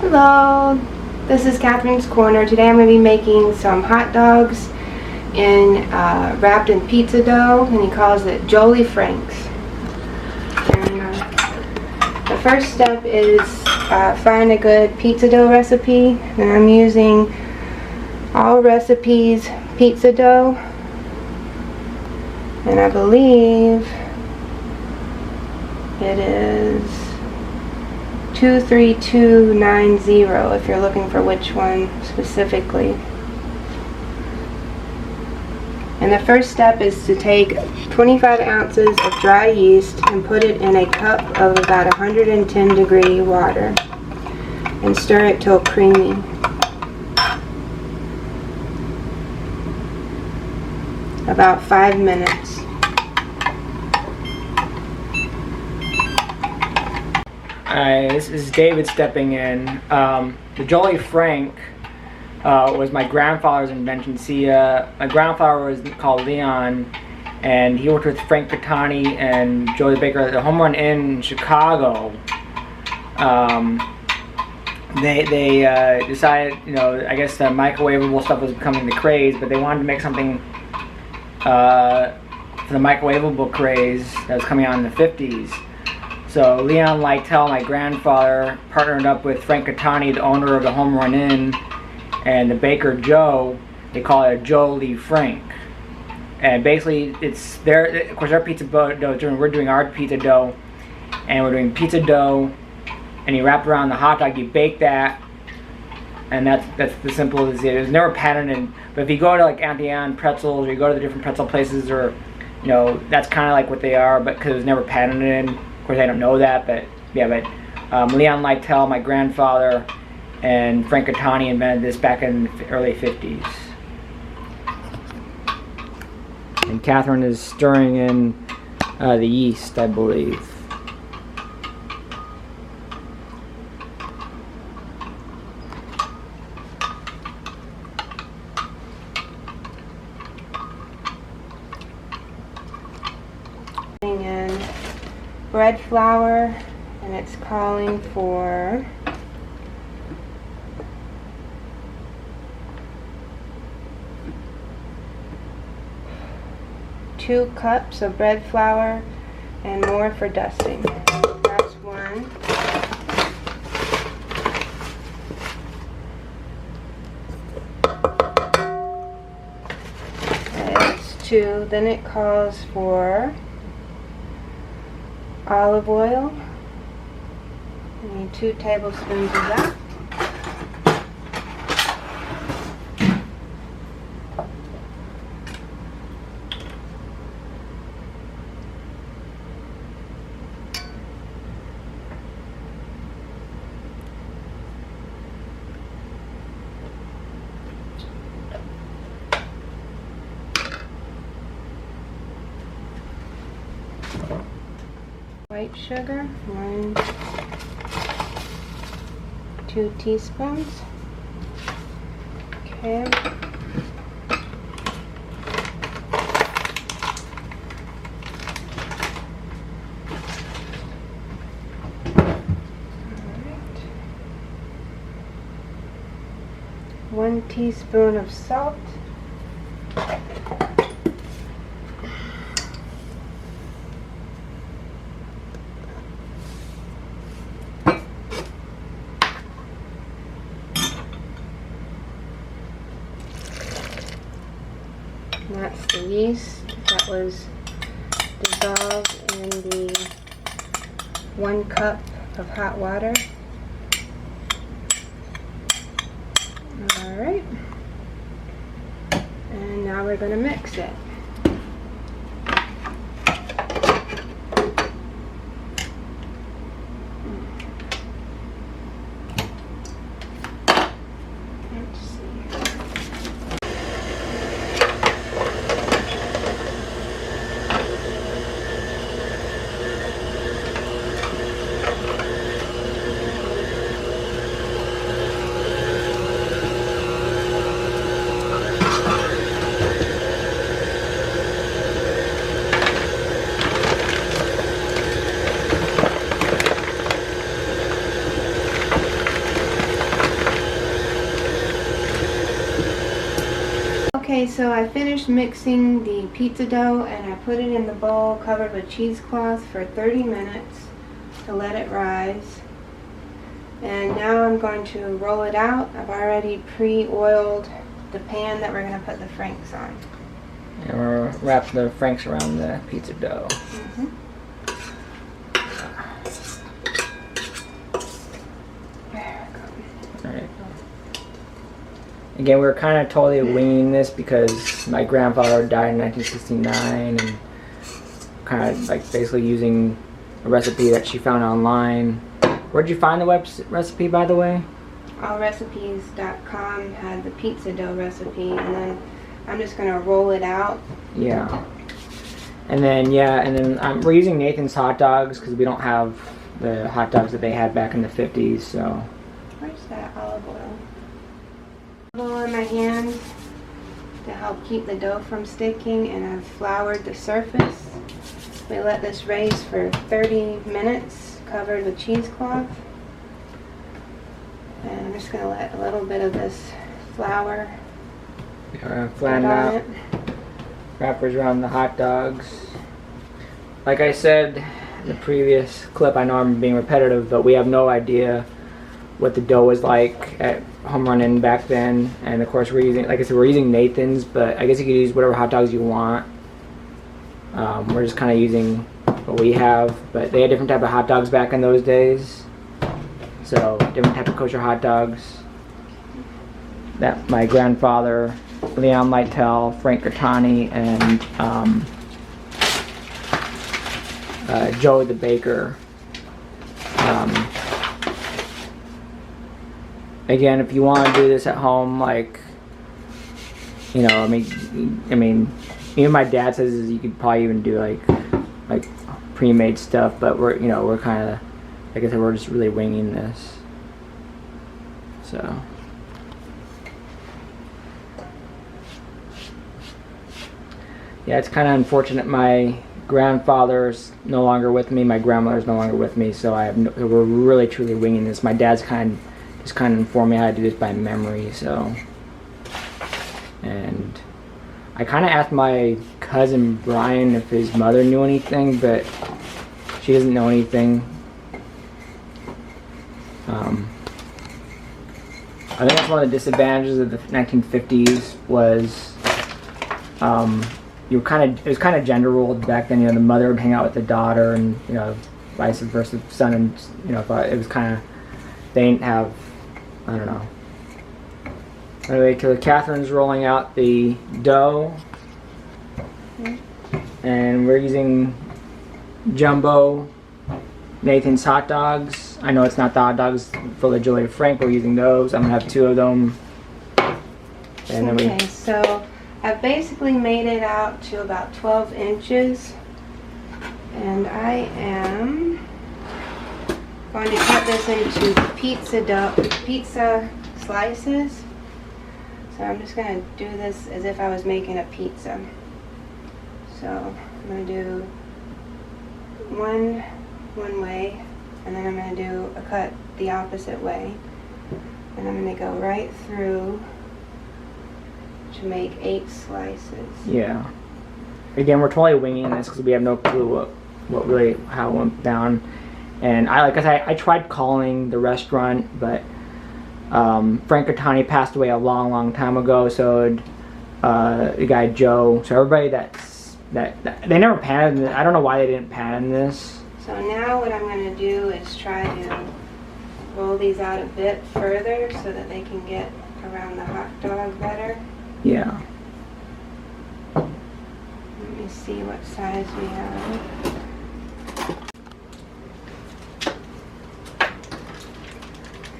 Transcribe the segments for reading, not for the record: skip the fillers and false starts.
Hello, this is Catherine's Corner. Today I'm going to be making some hot dogs wrapped in pizza dough, and he calls it Joeleefranks. And the first step is find a good pizza dough recipe, and I'm using All Recipes pizza dough, and I believe it is 23290 if you're looking for which one specifically. And the first step is to take 25 ounces of dry yeast and put it in a cup of about 110 degree water and stir it till creamy. About 5 minutes. This is David stepping in. The Joeleefrank was my grandfather's invention. See, my grandfather was called Leon, and he worked with Frank Catani and Joey Baker at the Home Run Inn in Chicago. They decided, I guess the microwavable stuff was becoming the craze, but they wanted to make something for the microwavable craze that was coming out in the 50s. So Leon Lytell, my grandfather, partnered up with Frank Catani, the owner of the Home Run Inn, and the baker Joe. They call it a Joeleefrank. And basically, it's their, of course, our pizza dough. We're doing our pizza dough, and we're doing pizza dough, and you wrap around the hot dog, you bake that, and that's the simple as it is. It's never patented. But if you go to like Auntie pretzels, or you go to the different pretzel places, or that's kind of like what they are, but because it was never patented. Of course, I don't know that, but yeah. But Leon Lytell, my grandfather, and Frank Catani invented this back in the early 50s. And Catherine is stirring in the yeast, I believe. In bread flour, and it's calling for 2 cups of bread flour and more for dusting. That's 1. That's 2. Then it calls for olive oil. I need 2 tablespoons of that. White sugar, 2 teaspoons. Okay. Alright. 1 teaspoon of salt. That's the yeast that was dissolved in the 1 cup of hot water. Alright. And now we're going to mix it. Okay, so I finished mixing the pizza dough and I put it in the bowl covered with cheesecloth for 30 minutes to let it rise. And now I'm going to roll it out. I've already pre-oiled the pan that we're going to put the franks on. And we'll wrap the franks around the pizza dough. Alright. Again, we were kind of totally winging this because my grandfather died in 1969 and kind of like basically using a recipe that she found online. Where'd you find the recipe, by the way? Allrecipes.com had the pizza dough recipe, and then I'm just going to roll it out. Yeah. And then, we're using Nathan's hot dogs because we don't have the hot dogs that they had back in the 50s, so. Where's that olive oil? Olive oil in my hand to help keep the dough from sticking, and I've floured the surface. We let this raise for 30 minutes, covered with cheesecloth. And I'm just going to let a little bit of this flour flatten out. Wrappers around the hot dogs. Like I said in the previous clip, I know I'm being repetitive, but we have no idea what the dough was like at Home Run Inn back then. And of course we're using, like I said, we're using Nathan's, but I guess you could use whatever hot dogs you want. We're just kind of using what we have, but they had different type of hot dogs back in those days. So different type of kosher hot dogs that my grandfather, Lytell, Frank Granantee, and Joe the baker. Again, if you want to do this at home, like, you know, I mean, even my dad says you could probably even do like pre-made stuff, but we're kind of, like I said, we're just really winging this. So. Yeah, it's kind of unfortunate. My grandfather's no longer with me. My grandmother's no longer with me, so we're really truly winging this. My dad's just kind of informed me how to do this by memory. So, and I kind of asked my cousin Brian if his mother knew anything, but she doesn't know anything. I think that's one of the disadvantages of the 1950s was. It was kind of gender rolled back then. You know, the mother would hang out with the daughter, and you know, vice versa, son and it was kind of, they didn't have, I don't know. Anyway, Catherine's rolling out the dough, and we're using jumbo Nathan's hot dogs. I know it's not the hot dogs for the Joeleefrank. We're using those. I'm gonna have 2 of them. And then so I've basically made it out to about 12 inches, and I am going to cut this into pizza slices. So I'm just going to do this as if I was making a pizza. So I'm going to do one way, and then I'm going to do a cut the opposite way, and I'm going to go right through to make 8 slices. Yeah. Again, we're totally winging this because we have no clue how it went down. And I tried calling the restaurant, but Frank Granantee passed away a long time ago. So the guy Joe. So everybody that they never patented. I don't know why they didn't patent this. So now what I'm going to do is try to roll these out a bit further so that they can get around the hot dog better. Yeah. Let me see what size we have.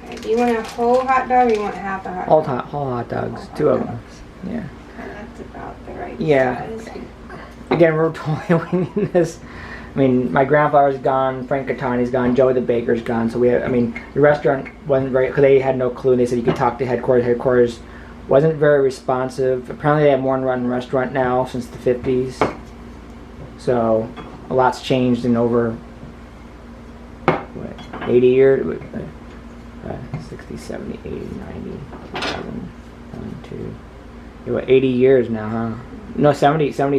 Okay, do you want a whole hot dog or you want half a hot dog? Whole hot dogs. 2 of them. Yeah. Okay, that's about the right size. Again, we're totally winging this. I mean, my grandfather's gone, Frank Granantee's gone, Joe the baker's gone. So the restaurant wasn't very, because they had no clue. They said you could talk to headquarters. Headquarters wasn't very responsive. Apparently they have one run restaurant now since the 50s. So a lot's changed in over 80 years? 60, 70, 80, 90, 2000, 1, 2, what, 80 years now, huh? No, 70 years, 70,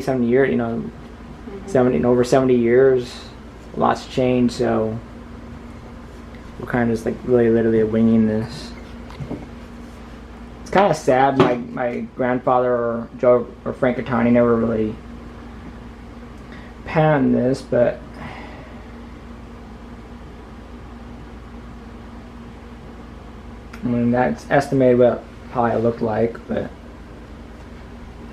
over 70 years. Lots changed, so we're kind of just like really literally winging this. It's kind of sad. My grandfather or Joeleefrank never really panned this, but I mean that's estimated what probably it looked like, but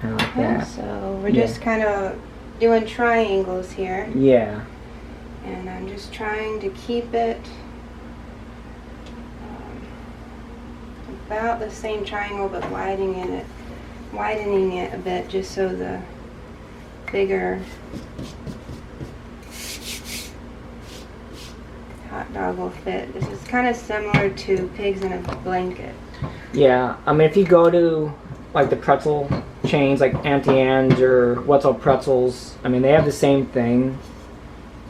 kind of like that. So we're just kind of doing triangles here. Yeah. And I'm just trying to keep it about the same triangle, but widening it a bit, just so the bigger hot dog will fit. This is kind of similar to pigs in a blanket. Yeah, I mean, if you go to like the pretzel chains, like Auntie Anne's or What's Up Pretzels, I mean, they have the same thing.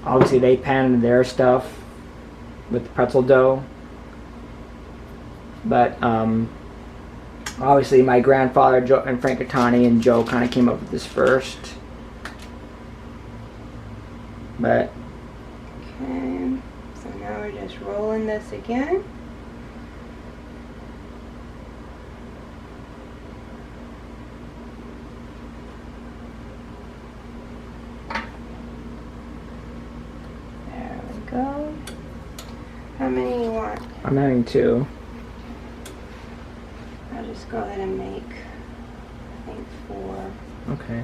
Obviously, they pan their stuff with the pretzel dough. But obviously, my grandfather Joeleefrank and Joe kind of came up with this first. But okay, so now we're just rolling this again. There we go. How many you want? I'm having 2. I'll just go ahead and make, I think, 4. Okay.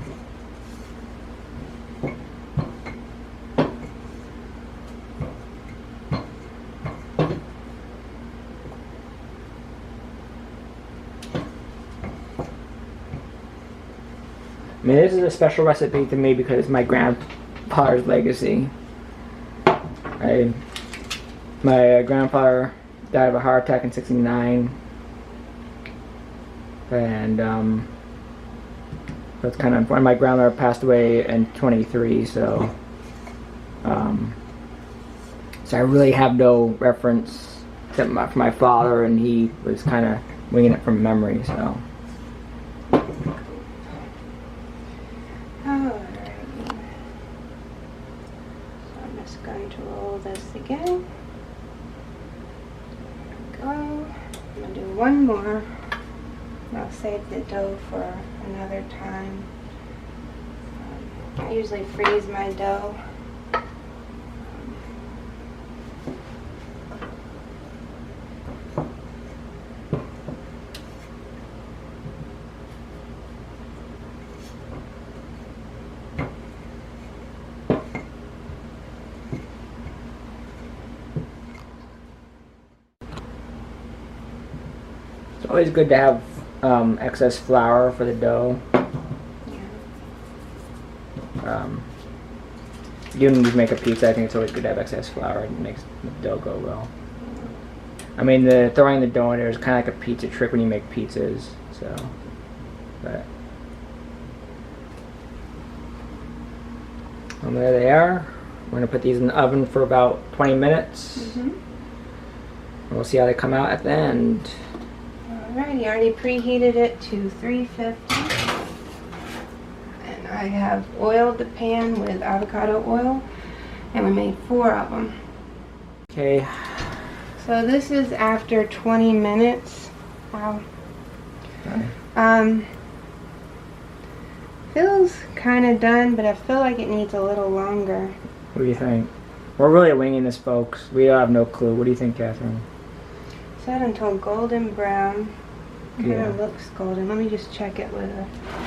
I mean, this is a special recipe to me because it's my grandfather's legacy. My grandfather died of a heart attack in '69, and that's kind of when my grandmother passed away in '23. So I really have no reference except for my father, and he was kind of winging it from memory. So. Going to roll this again. There we go. I'm going to do one more. I'll save the dough for another time. I usually freeze my dough. It's always good to have excess flour for the dough. Even when you make a pizza, I think it's always good to have excess flour. It makes the dough go well. I mean, throwing the dough in there is kind of like a pizza trick when you make pizzas. So, but there they are. We're gonna put these in the oven for about 20 minutes. And we'll see how they come out at the end. Alrighty, I already preheated it to 350. And I have oiled the pan with avocado oil. And we made 4 of them. Okay. So this is after 20 minutes. Wow. Okay. Feels kind of done, but I feel like it needs a little longer. What do you think? We're really winging this, folks. We have no clue. What do you think, Catherine? Set until golden brown. It kind Yeah. of looks golden. Let me just check it with a...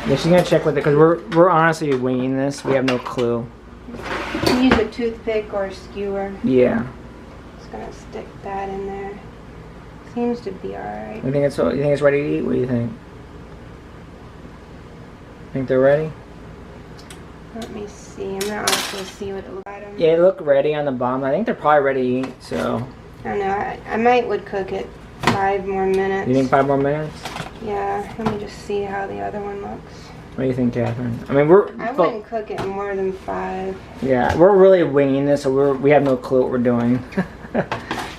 Yeah, she's gonna check with it because we're honestly winging this. We have no clue. You can use a toothpick or a skewer. Yeah. Just gonna stick that in there. Seems to be alright. You think it's ready to eat? What do you think? Think they're ready? Let me see. I'm gonna also see what it looks like. Yeah, they look ready on the bottom. I think they're probably ready to eat. So. I don't know. I might would cook it 5 more minutes. You think 5 more minutes? Yeah. Let me just see how the other one looks. What do you think, Catherine? I mean, I wouldn't cook it more than 5. Yeah, we're really winging this, so we have no clue what we're doing.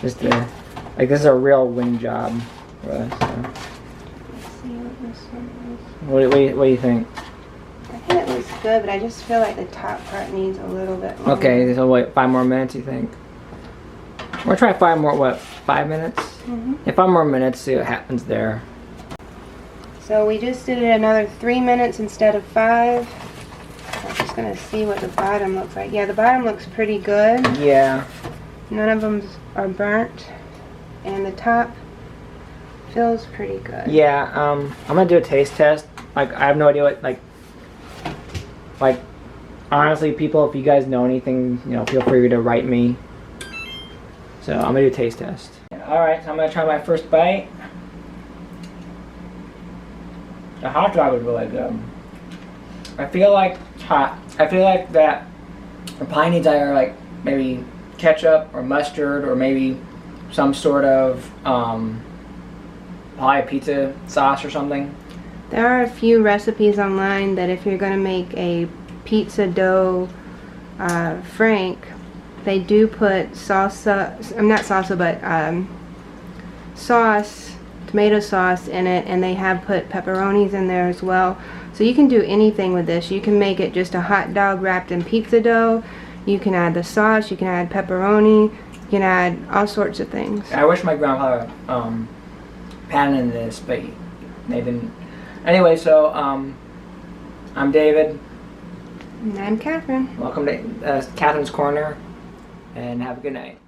Just this is a real wing job for us. So. see what this one is. What do you think? I think it looks good, but I just feel like the top part needs a little bit more. Okay, so wait, 5 more minutes, you think? We'll try 5 more, what, 5 minutes? Mm-hmm. Yeah, 5 more minutes, see what happens there. So we just did it another 3 minutes instead of 5. I'm just going to see what the bottom looks like. Yeah, the bottom looks pretty good. Yeah. None of them are burnt. And the top feels pretty good. Yeah, I'm gonna do a taste test. Like, I have no idea what, like, honestly, people, if you guys know anything, you know, feel free to write me. So, I'm gonna do a taste test. Alright, so I'm gonna try my first bite. The hot dog was really good. I feel like it's hot. I feel like that the pie needs either, like, maybe ketchup or mustard or maybe some sort of, probably pizza sauce or something. There are a few recipes online that if you're going to make a pizza dough frank, they do put salsa, not salsa, but sauce, tomato sauce in it, and they have put pepperonis in there as well. So you can do anything with this. You can make it just a hot dog wrapped in pizza dough. You can add the sauce, you can add pepperoni, you can add all sorts of things. I wish my grandfather patented this, but they didn't. Anyway, so I'm David. And I'm Catherine. Welcome to Catherine's Corner, and have a good night.